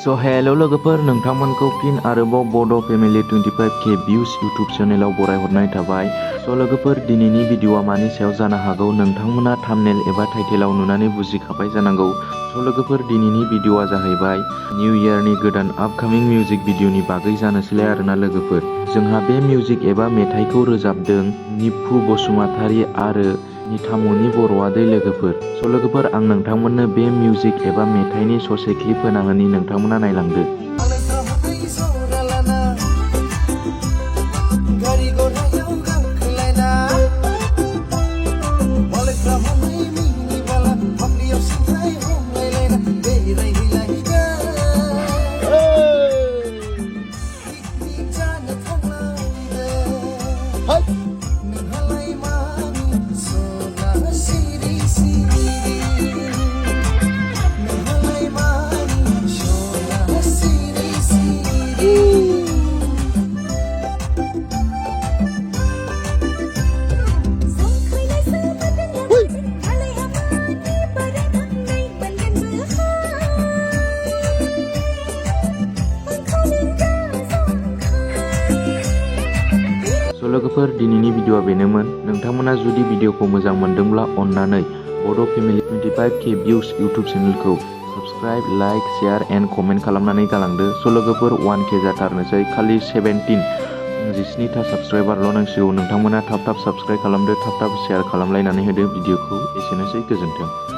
So hello लोगोफोर नोंथांमोनखौ फिन आरोबाव बड' फेमिलि 25k भिउस इउटुब चेनेलाव बरायहरनाय थाबाय। स' लोगोफोर दिनैनि भिडिअ'आ मानि सायाव जानो हागौ नोंथांमोना थाम्बनेल एबा टाइटेलाव नुनानै बुजिखाबाय जानांगौ। स' लोगोफोर दिनैनि भिडिअ'आ जाहैबाय निउ इयारनि गोदान आपकामिं मिउजिक भिडिअ'नि बागै जानोसैलाय आरोना लोगोफोर। जोंहा बे मिउजिक एबा मेथाइखौ रोजाबदों निफु बसुमतारी आरो निथामनि बर'आदै लोगोफोर। स' लोगोफोर आं नोंथांमोननो बे मिउजिक एबा मेथाइनि ससे क्लिप होना होनि नोंथांमोना नायलांदो। लोगोफोर दिनैनि भिडिअ'आ बेनोमोन। नोंथांमोना जुदि भिडिअ'खौ मोजां मोनदोंब्ला अन्नानै बड' फेमिलि 25k भिउस इउटुब चेनेलखौ subscribe, like, share and comment खालामनानै गालांदो। स' लोगोफोर 1k जाथारनोसै, खालि 17 साबस्क्राइबारल' नांसिगौ। नोंथांमोना थाब थाब साबस्क्राइब खालामदो, थाब थाब शेयार खालामलायनानै होदो भिडिअ'खौ। एसेनोसै, गोजोन्थों।